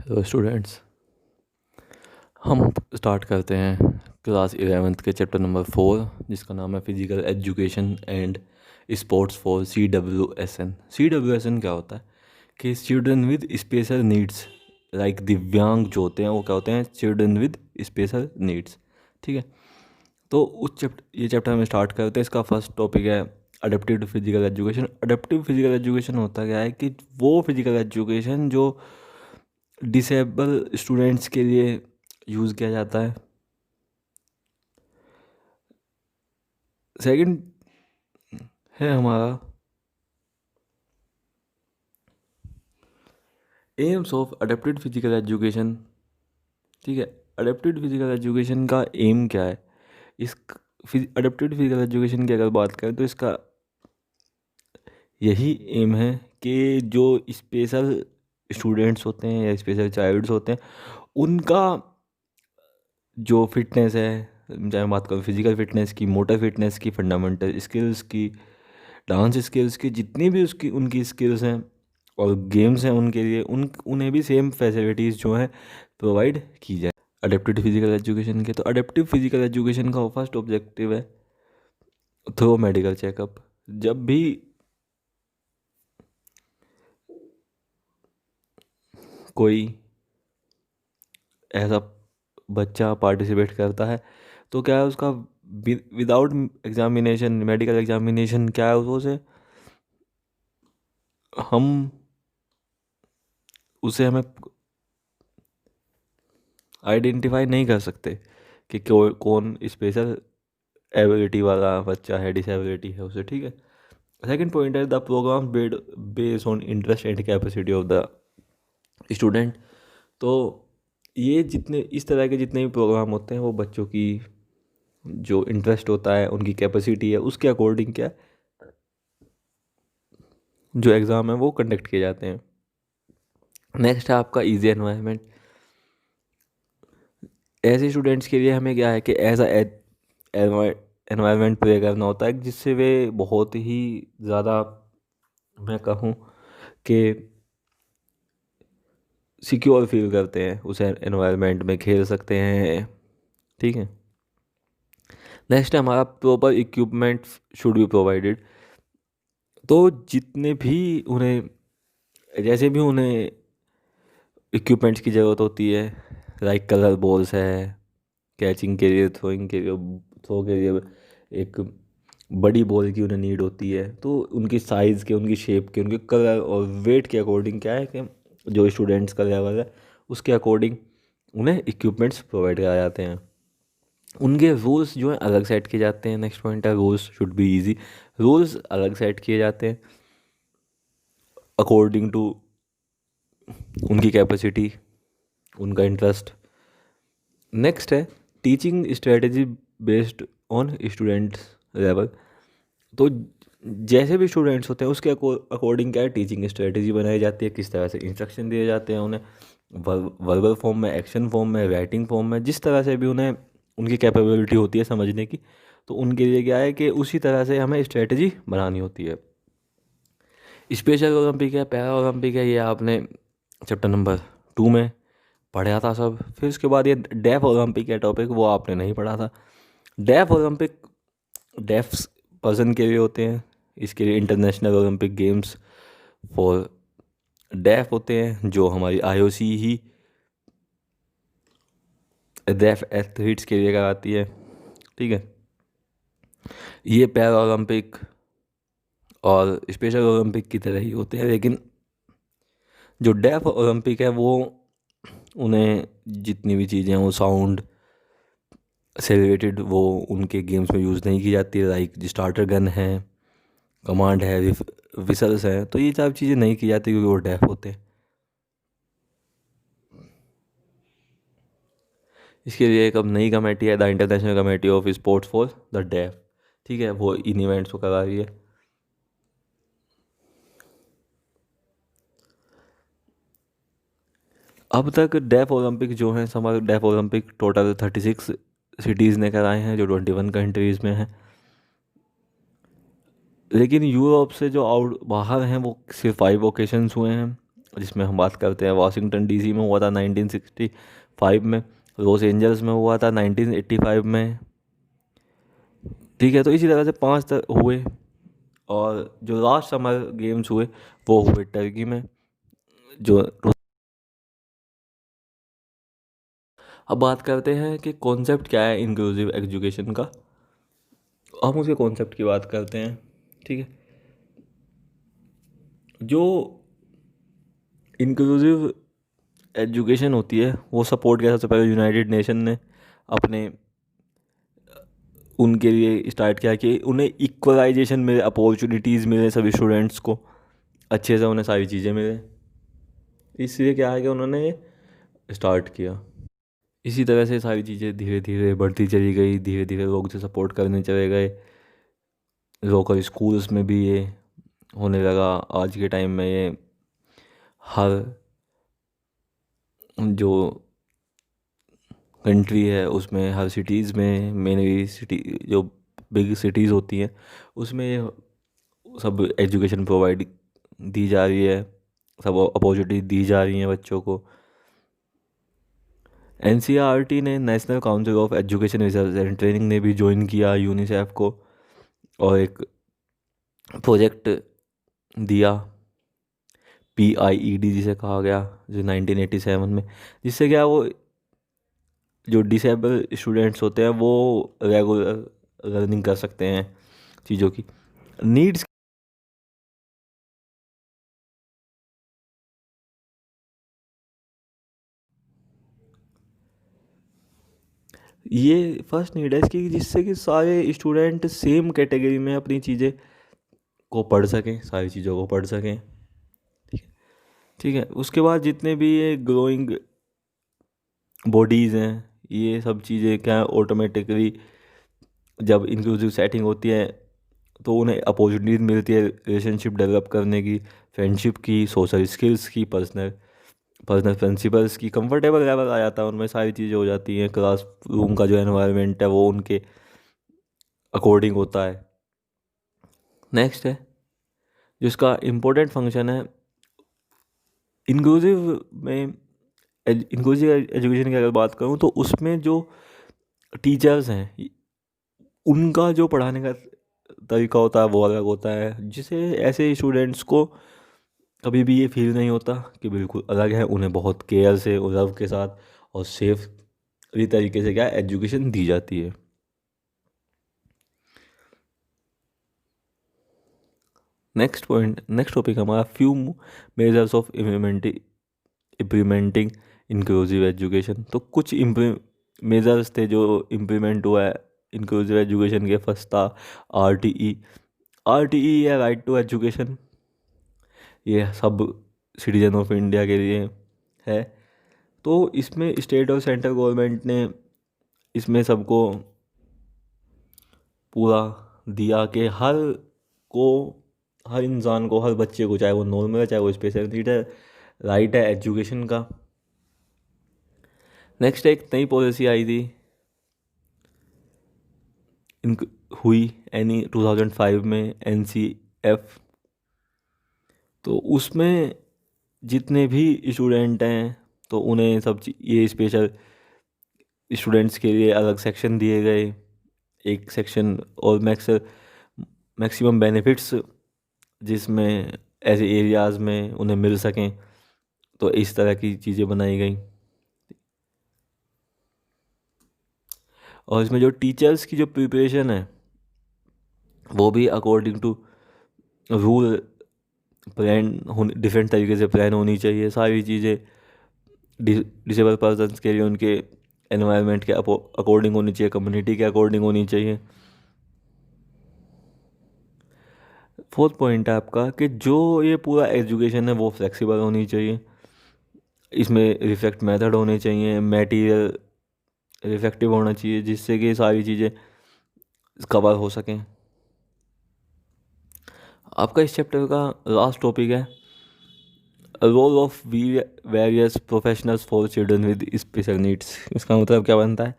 Hello students. हम start करते हैं क्लास 11th के चैप्टर नंबर 4 जिसका नाम है physical education and sports for CWSN। CWSN क्या होता है कि children with special needs, like दिव्यांग जो होते हैं वो क्या होते हैं, चिल्ड्रन विद स्पेशल नीड्स। ठीक है, तो ये चैप्टर हम स्टार्ट करते हैं। इसका फर्स्ट टॉपिक है adaptive physical education. Adaptive physical education होता क्या है कि वो फिजिकल एजुकेशन जो डिसेबल स्टूडेंट्स के लिए यूज़ किया जाता है। सेकंड है हमारा AIIMS of adapted physical education. ठीक है, अडेप्टेड फिजिकल एजुकेशन का एम क्या है? इस अडेप्टेड फिजिकल एजुकेशन की अगर बात करें तो इसका यही एम है कि जो स्पेशल स्टूडेंट्स होते हैं या स्पेशल चाइल्ड्स होते हैं उनका जो फिटनेस है, चाहे मैं बात करूँ फिजिकल फिटनेस की, मोटर फिटनेस की, फंडामेंटल स्किल्स की, डांस स्किल्स की, जितनी भी उसकी उनकी स्किल्स हैं और गेम्स हैं उनके लिए उन्हें भी सेम फैसिलिटीज़ जो हैं प्रोवाइड की जाए अडेप्टिव फिजिकल एजुकेशन के। तो अडेप्टिव फिजिकल एजुकेशन का फर्स्ट ऑब्जेक्टिव है थ्रो मेडिकल चेकअप। जब भी कोई ऐसा बच्चा पार्टिसिपेट करता है तो क्या है उसका विदाउट एग्जामिनेशन, मेडिकल एग्जामिनेशन, क्या है उसे हम उसे हमें आइडेंटिफाई नहीं कर सकते कि कौन स्पेशल एबिलिटी वाला बच्चा है, डिसेबिलिटी है उसे। ठीक है, सेकंड पॉइंट है the programme based on interest and capacity of the student. तो ये जितने इस तरह के जितने भी प्रोग्राम होते हैं वो बच्चों की जो इंटरेस्ट होता है, उनकी कैपेसिटी है, उसके अकॉर्डिंग क्या जो एग्ज़ाम है वो कंडक्ट किए जाते हैं। नेक्स्ट है आपका इजी एनवायरनमेंट। ऐसे स्टूडेंट्स के लिए हमें क्या है कि ऐसा एनवायरनमेंट प्ले करना होता है जिससे वे बहुत ही ज़्यादा, मैं कहूँ कि सिक्योर फील करते हैं, उस एनवायरनमेंट में खेल सकते हैं। ठीक है, नेक्स्ट है हमारा proper equipment should be provided. तो जितने भी उन्हें जैसे भी उन्हें इक्विपमेंट्स की ज़रूरत होती है, लाइक कलर बॉल्स है, कैचिंग के लिए, थ्रोइंग के लिए, थ्रो के लिए एक बड़ी बॉल की उन्हें नीड होती है, तो उनकी साइज़ के, उनकी शेप के, उनके कलर और वेट के अकॉर्डिंग क्या है कि जो स्टूडेंट्स का लेवल है उसके अकॉर्डिंग उन्हें इक्विपमेंट्स प्रोवाइड कराए जाते हैं। उनके रूल्स जो हैं अलग सेट किए जाते हैं। नेक्स्ट पॉइंट है rules should be easy. Rules अलग सेट किए जाते हैं अकॉर्डिंग टू उनकी कैपेसिटी, उनका इंटरेस्ट। नेक्स्ट है teaching strategy based on students level. तो जैसे भी स्टूडेंट्स होते हैं उसके अकॉर्डिंग क्या है टीचिंग स्ट्रेटजी बनाई जाती है, किस तरह से इंस्ट्रक्शन दिए जाते हैं उन्हें, वर्बल फॉर्म में, एक्शन फॉर्म में, राइटिंग फॉर्म में, जिस तरह से भी उन्हें उनकी कैपेबिलिटी होती है समझने की, तो उनके लिए क्या है कि उसी तरह से हमें स्ट्रेटजी बनानी होती है। स्पेशल ओलंपिक है, पैरा ओलंपिक है, ये आपने चैप्टर नंबर 2 में पढ़ा था सब। फिर उसके बाद ये डेफ ओलंपिक है टॉपिक, वो आपने नहीं पढ़ा था। डेफ ओलंपिक डेफ पर्सन के लिए होते हैं, इसके लिए international Olympic games for def होते हैं जो हमारी IOC ही डेफ एथलीट्स के लिए कराती है। ठीक है, ये पैरा ओलंपिक और स्पेशल ओलंपिक की तरह ही होते हैं, लेकिन जो डेफ ओलंपिक है वो उन्हें जितनी भी चीज़ें हैं वो साउंड से रिलेटेड वो उनके गेम्स में यूज़ नहीं की जाती है, लाइक स्टार्टर गन है, कमांड है, विसल्स हैं, तो ये सब चीज़ें नहीं की जाती क्योंकि वो डेफ होते हैं। इसके लिए एक अब नई कमेटी है, the international committee of sports for the deaf. ठीक है, वो इन इवेंट्स को करा रही है। अब तक डेफ ओलंपिक जो हैं, summer deaf Olympic total 36 cities ने कराए हैं जो 21 कंट्रीज़ में हैं, लेकिन यूरोप से जो आउट बाहर हैं वो सिर्फ 5 ओकेशंस हुए हैं। जिसमें हम बात करते हैं वाशिंगटन डीसी में हुआ था 1965 में, लॉस एंजल्स में हुआ था 1985 में। ठीक है, तो इसी तरह से 5 हुए। और जो लास्ट समर गेम्स हुए वो हुए टर्की में, जो। अब बात करते हैं कि कॉन्सेप्ट क्या है इंक्लूसिव एजुकेशन का। हम उसके कॉन्सेप्ट की बात करते हैं। ठीक है, जो इंक्लूसिव एजुकेशन होती है वो सपोर्ट किया सबसे पहले यूनाइटेड नेशन ने अपने उनके लिए स्टार्ट किया कि उन्हें इक्वलाइजेशन मिले, अपॉर्चुनिटीज़ मिले सभी स्टूडेंट्स को, अच्छे से उन्हें सारी चीज़ें मिले। इसलिए क्या है कि उन्होंने स्टार्ट किया। इसी तरह से सारी चीज़ें धीरे धीरे बढ़ती चली गई, धीरे धीरे लोग जो सपोर्ट करने चले गए, लोकल स्कूल्स में भी ये होने लगा। आज के टाइम में ये हर जो कंट्री है उसमें, हर सिटीज़ में, मेनली सिटी जो बिग सिटीज़ होती हैं उसमें ये सब एजुकेशन प्रोवाइड दी जा रही है, सब अपॉर्चुनिटी दी जा रही हैं बच्चों को। एनसीईआरटी ने national council of education research and training ने भी ज्वाइन किया यूनिसेफ को, और एक प्रोजेक्ट दिया PIED जिसे कहा गया, जो 1987 में, जिससे क्या वो जो डिसेबल स्टूडेंट्स होते हैं वो रेगुलर लर्निंग कर सकते हैं चीज़ों की नीड्स। ये फर्स्ट नीड है इसकी, जिससे कि सारे स्टूडेंट सेम कैटेगरी में अपनी चीज़ें को पढ़ सकें, सारी चीज़ों को पढ़ सकें। ठीक है, ठीक है। उसके बाद जितने भी ये ग्रोइंग बॉडीज़ हैं, ये सब चीज़ें क्या ऑटोमेटिकली जब इंक्लूसिव सेटिंग होती है तो उन्हें अपॉर्चुनिटीज मिलती है रिलेशनशिप डेवलप करने की, फ्रेंडशिप की, सोशल स्किल्स की, पर्सनल पर्सनल प्रिंसिपल्स की, कंफर्टेबल लेवल आ जाता है उनमें, सारी चीज़ें हो जाती हैं। क्लास रूम का जो एनवायरनमेंट है वो उनके अकॉर्डिंग होता है। नेक्स्ट है जिसका इम्पोर्टेंट फंक्शन है इंक्लूसिव में, इंक्लूसिव एजुकेशन की अगर बात करूँ तो उसमें जो टीचर्स हैं उनका जो पढ़ाने का तरीका होता है वो अलग होता है, जिसे ऐसे स्टूडेंट्स को कभी भी ये फील नहीं होता कि बिल्कुल अलग है। उन्हें बहुत केयर से और लव के साथ और सेफ तरीके से क्या एजुकेशन दी जाती है। नेक्स्ट पॉइंट, नेक्स्ट टॉपिक हमारा few measures of implementing inclusive education. तो कुछ मेजर्स थे जो इम्प्लीमेंट हुआ है इंक्लूसिव एजुकेशन के। फर्स्ट था RTE। RTE है राइट टू एजुकेशन, ये सब सिटीजन ऑफ इंडिया के लिए है। तो इसमें स्टेट और सेंट्रल गवर्नमेंट ने इसमें सबको पूरा दिया कि को हर इंसान को, हर बच्चे को, चाहे वो नॉर्मल है चाहे वो स्पेशल नीड है, राइट है एजुकेशन का। नेक्स्ट एक नई पॉलिसी आई थी इन हुई 2005 में, NCF। तो उसमें जितने भी स्टूडेंट हैं तो उन्हें ये स्पेशल स्टूडेंट्स के लिए अलग सेक्शन दिए गए, एक सेक्शन और मैक्सिमम बेनिफिट्स जिसमें ऐसे एरियाज़ में उन्हें मिल सकें। तो इस तरह की चीज़ें बनाई गई। और इसमें जो टीचर्स की जो प्रिपरेशन है वो भी अकॉर्डिंग टू रूल प्लान होने, डिफरेंट तरीके से प्लान होनी चाहिए। सारी चीज़ें डिसेबल पर्सन्स के लिए उनके एनवायरनमेंट के अकॉर्डिंग होनी चाहिए, कम्युनिटी के अकॉर्डिंग होनी चाहिए। फोर्थ पॉइंट है आपका कि जो ये पूरा एजुकेशन है वो फ्लेक्सिबल होनी चाहिए, इसमें रिफ्लेक्ट मेथड होने चाहिए, मटेरियल रिफेक्टिव होना चाहिए, जिससे कि सारी चीज़ें कवर हो सकें। आपका इस चैप्टर का लास्ट टॉपिक है role of various professionals for children with special needs. इसका मतलब क्या बनता है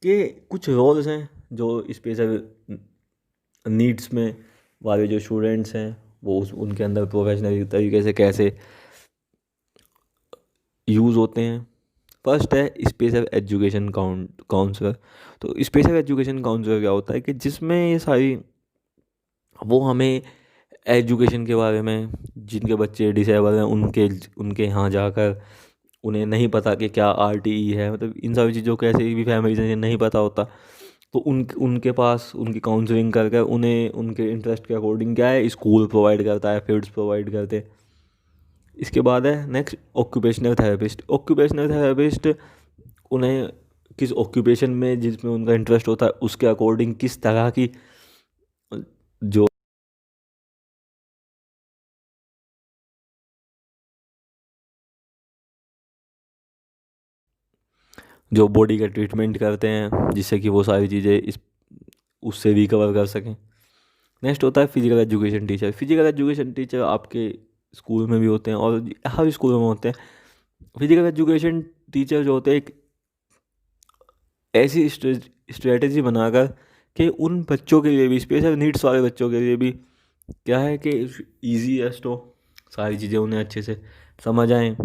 कि कुछ रोल्स हैं जो स्पेशल नीड्स में वाले जो स्टूडेंट्स हैं वो उनके अंदर प्रोफेशनल तरीके से कैसे यूज़ होते हैं। फर्स्ट है स्पेशल एजुकेशन काउंसलर। तो स्पेशल एजुकेशन काउंसलर क्या होता है कि जिसमें ये सारी, वो हमें एजुकेशन के बारे में, जिनके बच्चे डिसेबल हैं उनके उनके यहाँ जाकर, उन्हें नहीं पता कि क्या आरटीई है, मतलब इन सारी चीज़ों को ऐसे भी फैमिलीज हैं नहीं पता होता, तो उनके पास उनकी काउंसलिंग कर कर उन्हें उनके इंटरेस्ट के अकॉर्डिंग क्या है स्कूल प्रोवाइड करता है, फील्ड्स प्रोवाइड करते हैं। इसके बाद है next occupational therapist. Occupational therapist उन्हें किस ऑक्यूपेशन में जिसमें उनका इंटरेस्ट होता है उसके अकॉर्डिंग किस तरह की जो जो बॉडी का ट्रीटमेंट करते हैं जिससे कि वो सारी चीज़ें इस उससे रिकवर कर सकें। नेक्स्ट होता है physical education teacher. Physical education teacher आपके स्कूल में भी होते हैं और हर स्कूल में होते हैं। फिजिकल एजुकेशन टीचर जो होते हैं एक ऐसी स्ट्रेटजी बनाकर कि उन बच्चों के लिए भी, स्पेशल नीड्स वाले बच्चों के लिए भी क्या है कि ईजीएस्ट हो, सारी चीज़ें उन्हें अच्छे से समझ आएँ।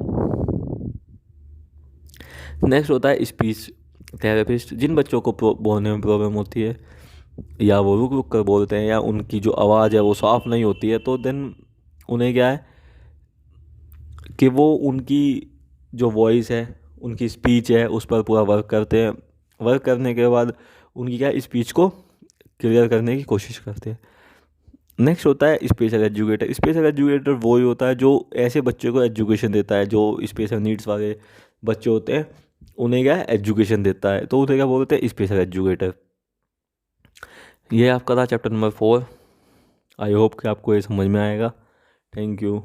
नेक्स्ट होता है स्पीच थेरेपिस्ट। जिन बच्चों को बोलने में प्रॉब्लम होती है या वो रुक रुक कर बोलते हैं या उनकी जो आवाज़ है वो साफ़ नहीं होती है, तो देन उन्हें क्या है कि वो उनकी जो वॉइस है, उनकी स्पीच है, उस पर पूरा वर्क करते हैं। वर्क करने के बाद उनकी क्या स्पीच को क्लियर करने की कोशिश करते हैं। नेक्स्ट होता है स्पेशल एजुकेटर। स्पेशल एजुकेटर वो ही होता है जो ऐसे बच्चों को एजुकेशन देता है, जो स्पेशल नीड्स वाले बच्चे होते हैं उन्हें क्या एजुकेशन देता है, तो उन्हें क्या बोलते हैं स्पेशल एजुकेटर। ये आपका था चैप्टर नंबर 4। आई होप कि आपको ये समझ में आएगा। Thank you.